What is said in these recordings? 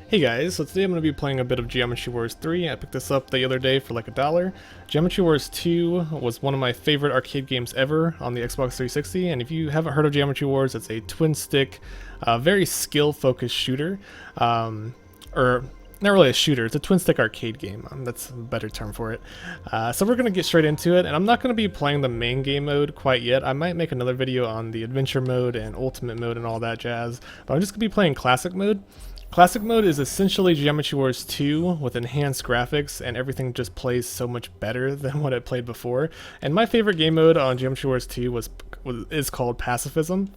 Hey guys, so today I'm going to be playing a bit of Geometry Wars 3. I picked this up the other day for like $1. Geometry Wars 2 was one of my favorite arcade games ever on the Xbox 360, and if you haven't heard of Geometry Wars, it's a twin-stick, very skill-focused shooter. Or not really a shooter, it's a twin-stick arcade game. That's a better term for it. So we're going to get straight into it, and I'm not going to be playing the main game mode quite yet. I might make another video on the adventure mode and ultimate mode and all that jazz, but I'm just going to be playing classic mode. Classic mode is essentially Geometry Wars 2 with enhanced graphics, and everything just plays so much better than what it played before. And my favorite game mode on Geometry Wars 2 is called Pacifism.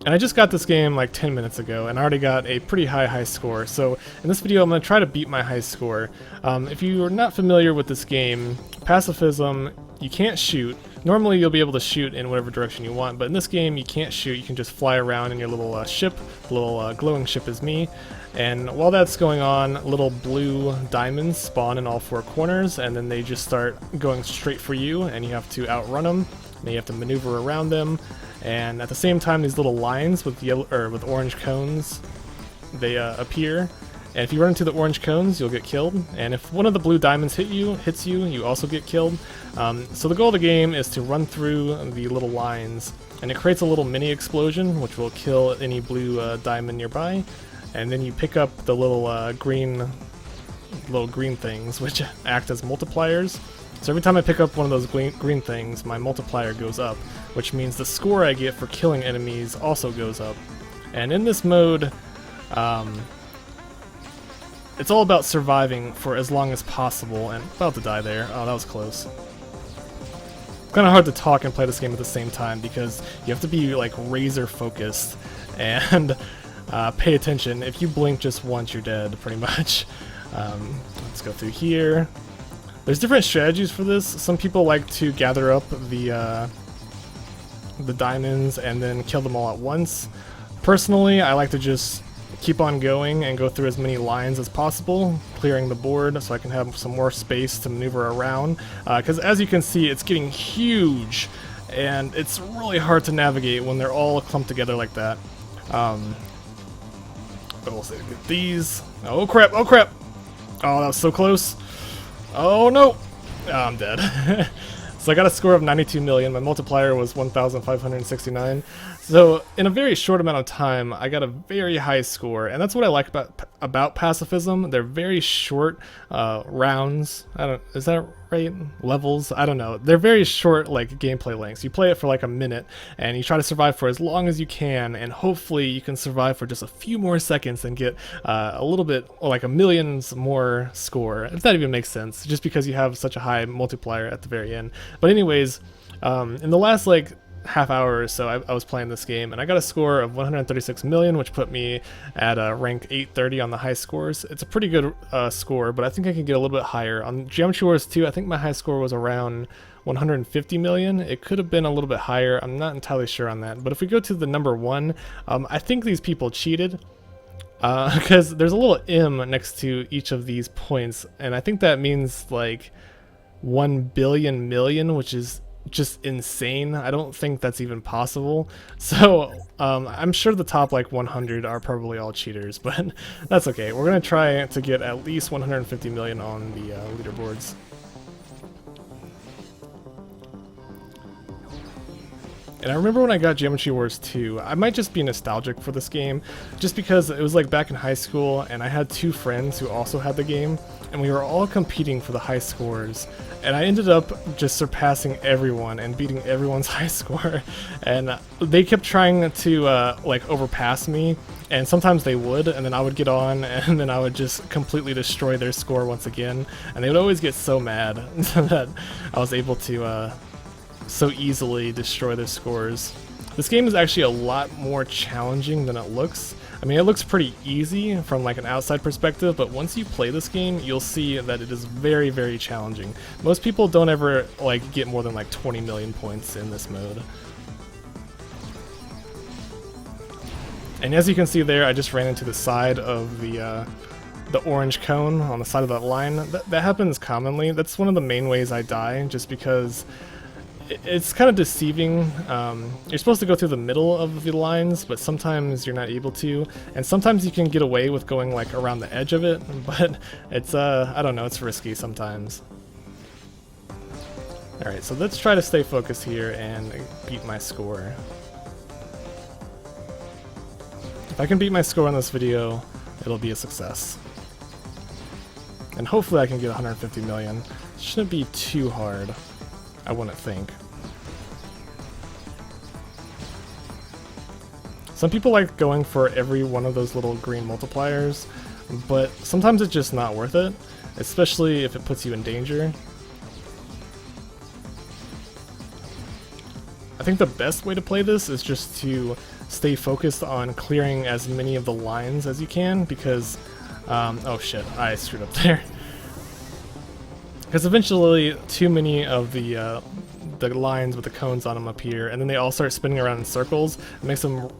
And I just got this game like 10 minutes ago, and I already got a pretty high score. So in this video, I'm going to try to beat my high score. If you are not familiar with this game, Pacifism, you can't shoot. Normally you'll be able to shoot in whatever direction you want, but in this game you can't shoot. You can just fly around in your little ship. The little glowing ship is me. And while that's going on, little blue diamonds spawn in all four corners, and then they just start going straight for you, and you have to outrun them. And you have to maneuver around them. And at the same time, these little lines with yellow or with orange cones, they appear. And if you run into the orange cones, you'll get killed. And if one of the blue diamonds hits you, you also get killed. So the goal of the game is to run through the little lines, and it creates a little mini explosion, which will kill any blue diamond nearby. And then you pick up the little green things, which act as multipliers. So every time I pick up one of those green things, my multiplier goes up, which means the score I get for killing enemies also goes up. And in this mode, it's all about surviving for as long as possible, and about to die there. Oh, that was close. It's kind of hard to talk and play this game at the same time because you have to be like razor focused and pay attention. If you blink just once, you're dead, pretty much. Let's go through here. There's different strategies for this. Some people like to gather up the diamonds and then kill them all at once. Personally, I like to just keep on going and go through as many lines as possible, clearing the board so I can have some more space to maneuver around. Because as you can see, it's getting huge, and it's really hard to navigate when they're all clumped together like that. But we'll say get these. Oh crap! Oh crap! Oh, that was so close. Oh no! Oh, I'm dead. So I got a score of 92 million. My multiplier was 1,569. So in a very short amount of time, I got a very high score, and that's what I like about Pacifism. They're very short rounds. Is that right? Levels? I don't know. They're very short, like gameplay lengths. You play it for like a minute, and you try to survive for as long as you can, and hopefully you can survive for just a few more seconds and get a little bit, or like a millions more score, if that even makes sense, just because you have such a high multiplier at the very end. But anyways, in the last like half hour or so I was playing this game, and I got a score of 136 million, which put me at rank 830 on the high scores. It's a pretty good score, but I think I can get a little bit higher. On Geometry Wars 2, I think my high score was around 150 million. It could have been a little bit higher. I'm not entirely sure on that. But if we go to the number 1, I think these people cheated. Because there's a little M next to each of these points, and I think that means like 1 billion million, which is just insane. I don't think that's even possible. So I'm sure the top like 100 are probably all cheaters, but that's okay. We're gonna try to get at least 150 million on the leaderboards. And I remember when I got Geometry Wars 2, I might just be nostalgic for this game, just because it was like back in high school, and I had 2 friends who also had the game, and we were all competing for the high scores, and I ended up just surpassing everyone and beating everyone's high score, and they kept trying to like overpass me, and sometimes they would, and then I would get on, and then I would just completely destroy their score once again, and they would always get so mad that I was able to so easily destroy their scores. This game is actually a lot more challenging than it looks. I mean, it looks pretty easy from like an outside perspective, but once you play this game, you'll see that it is very challenging. Most people don't ever like get more than like 20 million points in this mode. And as you can see there, I just ran into the side of the orange cone on the side of that line. That happens commonly. That's one of the main ways I die, just because it's kind of deceiving. You're supposed to go through the middle of the lines, but sometimes you're not able to, and sometimes you can get away with going like around the edge of it, but it's I don't know, it's risky sometimes. Alright, so let's try to stay focused here and beat my score. If I can beat my score on this video, it'll be a success. And hopefully I can get 150 million. It shouldn't be too hard, I wouldn't think. Some people like going for every one of those little green multipliers, but sometimes it's just not worth it, especially if it puts you in danger. I think the best way to play this is just to stay focused on clearing as many of the lines as you can, because oh shit, I screwed up there. Because eventually too many of the lines with the cones on them appear, and then they all start spinning around in circles. It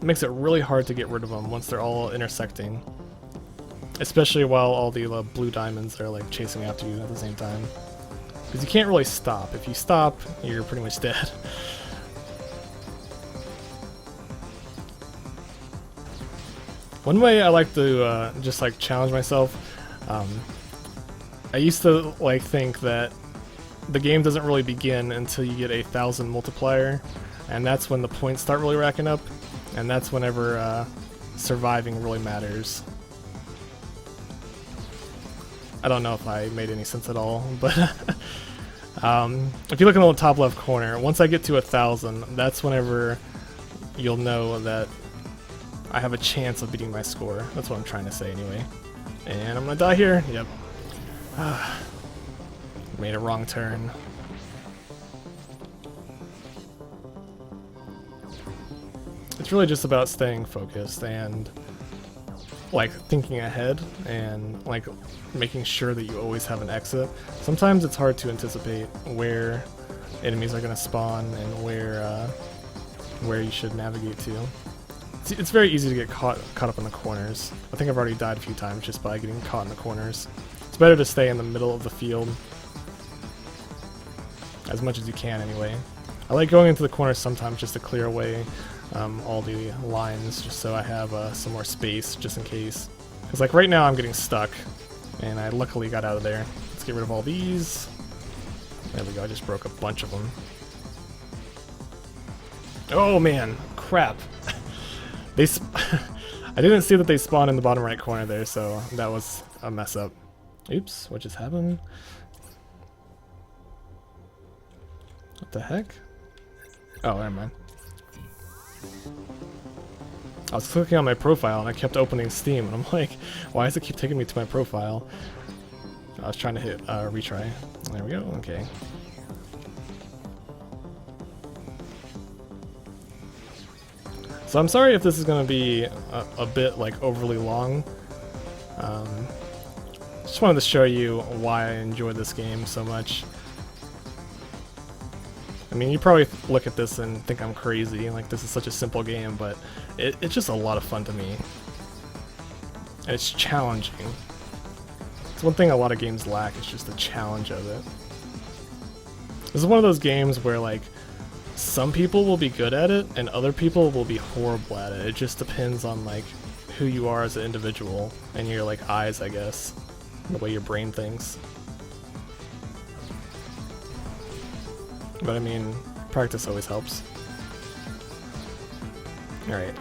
makes it really hard to get rid of them once they're all intersecting, especially while all the blue diamonds are like chasing after you at the same time. Because you can't really stop. If you stop, you're pretty much dead. One way I like to just like challenge myself, I used to like think that the game doesn't really begin until you get 1,000 multiplier, and that's when the points start really racking up, and that's whenever surviving really matters. I don't know if I made any sense at all, but if you look in the top left corner, once I get to 1,000, that's whenever you'll know that I have a chance of beating my score. That's what I'm trying to say anyway. And I'm gonna die here. Yep. Made a wrong turn. It's really just about staying focused and like thinking ahead and like making sure that you always have an exit. Sometimes it's hard to anticipate where enemies are gonna spawn and where you should navigate to. It's very easy to get caught up in the corners. I think I've already died a few times just by getting caught in the corners. It's better to stay in the middle of the field as much as you can anyway. I like going into the corners sometimes just to clear away all the lines, just so I have some more space just in case. Because like right now I'm getting stuck, and I luckily got out of there. Let's get rid of all these. There we go, I just broke a bunch of them. Oh man, crap. I didn't see that they spawned in the bottom right corner there, so that was a mess up. Oops, what just happened? What the heck? Oh, never mind. I was clicking on my profile and I kept opening Steam, and I'm like, why does it keep taking me to my profile? I was trying to hit retry. There we go, okay. So I'm sorry if this is going to be a bit like overly long. Just wanted to show you why I enjoy this game so much. I mean, you probably look at this and think I'm crazy, like this is such a simple game, but it's just a lot of fun to me. And it's challenging. It's one thing a lot of games lack, it's just the challenge of it. This is one of those games where like some people will be good at it and other people will be horrible at it. It just depends on like who you are as an individual and your like eyes, I guess, the way your brain thinks. But I mean, practice always helps. Alright,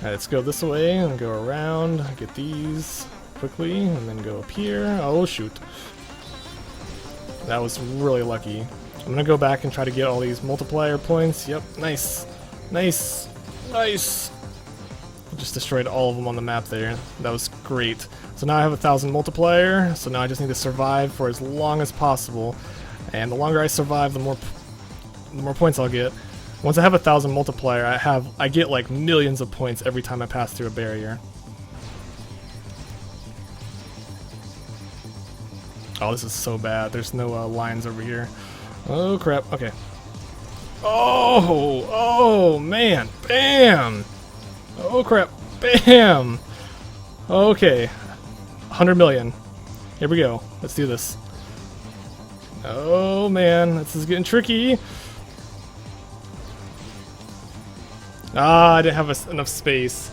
let's go this way and go around, get these quickly, and then go up here. Oh shoot. That was really lucky. I'm gonna go back and try to get all these multiplier points. Yep, nice. Nice. Nice. Just destroyed all of them on the map there. That was great. So now I have 1,000 multiplier, so now I just need to survive for as long as possible. And the longer I survive, the more points I'll get. Once I have 1,000 multiplier, I get like millions of points every time I pass through a barrier. Oh, this is so bad. There's no lines over here. Oh crap. Okay. Oh man. Bam. Oh crap. Bam. Okay. 100 million. Here we go. Let's do this. Oh man, this is getting tricky. Ah, I didn't have enough space.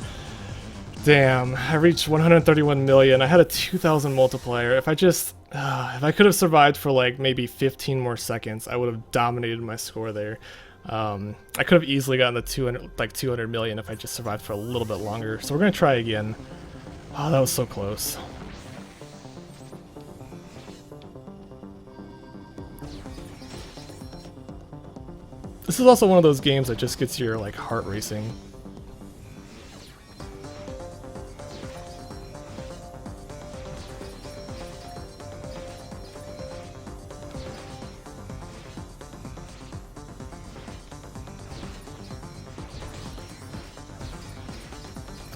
Damn, I reached 131 million. I had a 2,000 multiplier. If I could have survived for like maybe 15 more seconds, I would have dominated my score there. I could have easily gotten the 200 million if I just survived for a little bit longer. So we're gonna try again. Oh, that was so close. This is also one of those games that just gets your like heart racing.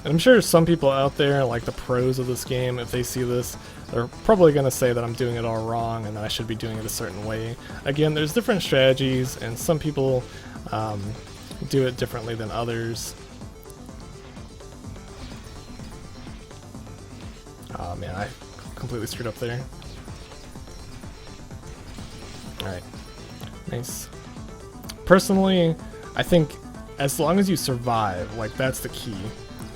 And I'm sure some people out there, like the pros of this game, if they see this, they're probably going to say that I'm doing it all wrong and that I should be doing it a certain way. Again, there's different strategies, and some people do it differently than others. Oh man, I completely screwed up there. Alright, nice. Personally, I think as long as you survive, like that's the key.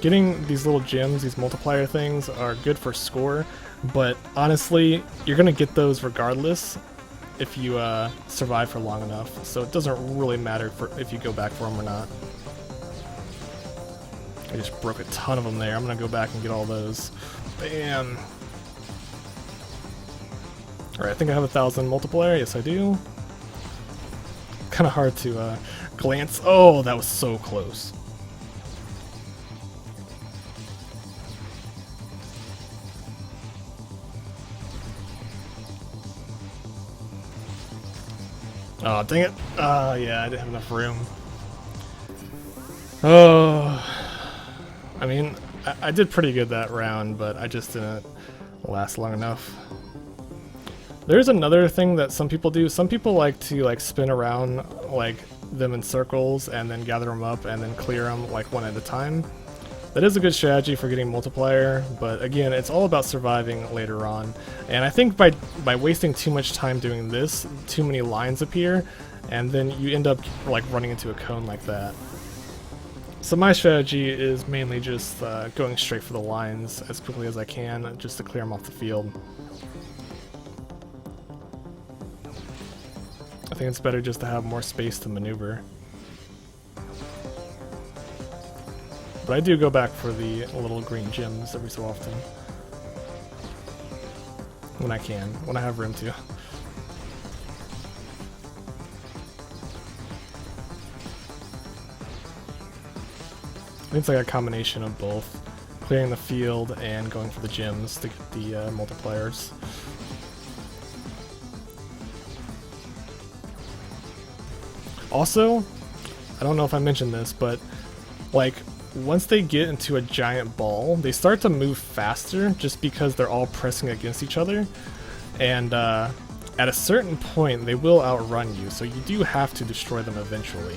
Getting these little gems, these multiplier things, are good for score, but honestly, you're gonna get those regardless if you survive for long enough, so it doesn't really matter if you go back for them or not. I just broke a ton of them there. I'm gonna go back and get all those. Bam! Alright, I think I have 1,000 multiplier. Yes, I do. Kinda hard to glance. Oh, that was so close. Oh, dang it. Yeah, I didn't have enough room. Oh. I mean, I did pretty good that round, but I just didn't last long enough. There's another thing that some people do. Some people like to like spin around like them in circles and then gather them up and then clear them like one at a time. That is a good strategy for getting multiplier, but again, it's all about surviving later on. And I think by wasting too much time doing this, too many lines appear, and then you end up like running into a cone like that. So my strategy is mainly just going straight for the lines as quickly as I can, just to clear them off the field. I think it's better just to have more space to maneuver. But I do go back for the little green gems every so often. When I can, when I have room to. I think it's like a combination of both. Clearing the field and going for the gems to get the multipliers. Also, I don't know if I mentioned this, but like, once they get into a giant ball, they start to move faster just because they're all pressing against each other. And at a certain point, they will outrun you, so you do have to destroy them eventually.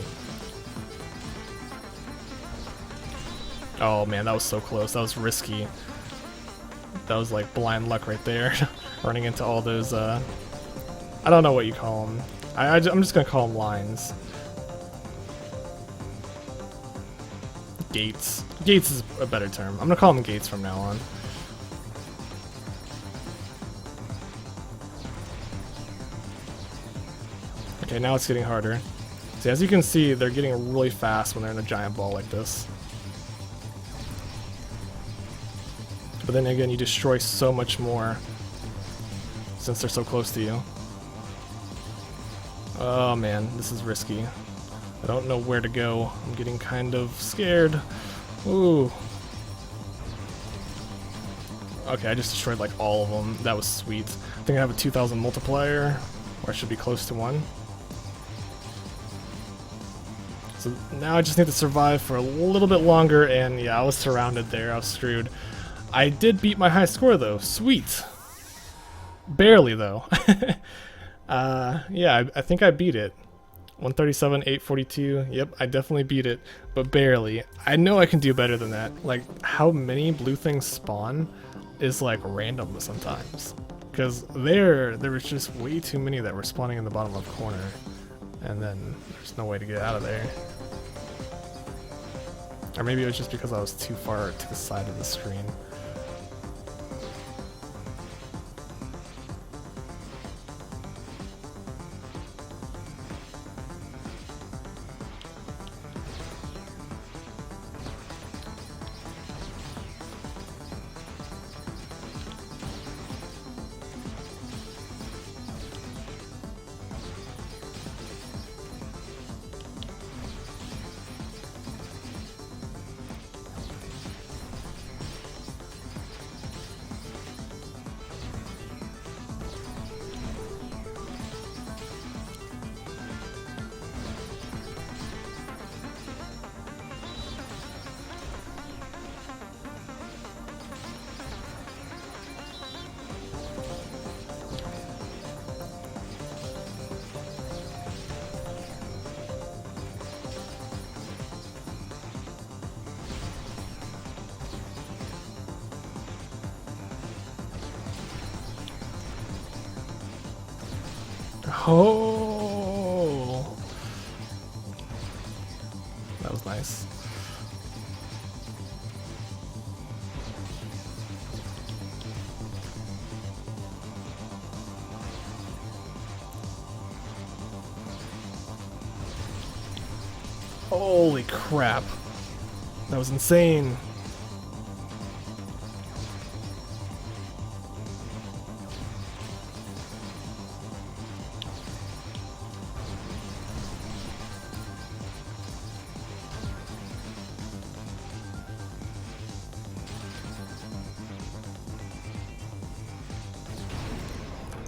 Oh man, that was so close. That was risky. That was like blind luck right there. Running into all those, I don't know what you call them. I'm just gonna call them lines. Gates. Gates is a better term. I'm gonna call them gates from now on. Okay, now it's getting harder. See, as you can see, they're getting really fast when they're in a giant ball like this. But then again, you destroy so much more since they're so close to you. Oh man, this is risky. I don't know where to go. I'm getting kind of scared. Ooh. Okay, I just destroyed like all of them. That was sweet. I think I have a 2,000 multiplier, or I should be close to one. So now I just need to survive for a little bit longer, and yeah, I was surrounded there. I was screwed. I did beat my high score though. Sweet. Barely though. Yeah, I think I beat it. 137, 842. Yep, I definitely beat it, but barely. I know I can do better than that. Like, how many blue things spawn is like random sometimes. Because there was just way too many that were spawning in the bottom left corner. And then there's no way to get out of there. Or maybe it was just because I was too far to the side of the screen. Oh, that was nice. Holy crap. That was insane.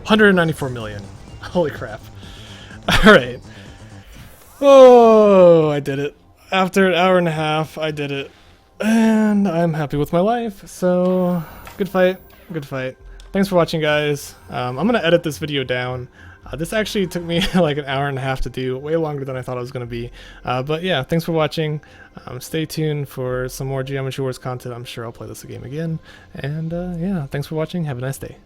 $194 million. Holy crap. Alright. Oh, I did it. After an hour and a half, I did it. And I'm happy with my life. So, good fight. Good fight. Thanks for watching, guys. I'm going to edit this video down. This actually took me like an hour and a half to do, way longer than I thought it was going to be. But yeah, thanks for watching. Stay tuned for some more Geometry Wars content. I'm sure I'll play this game again. And yeah, thanks for watching. Have a nice day.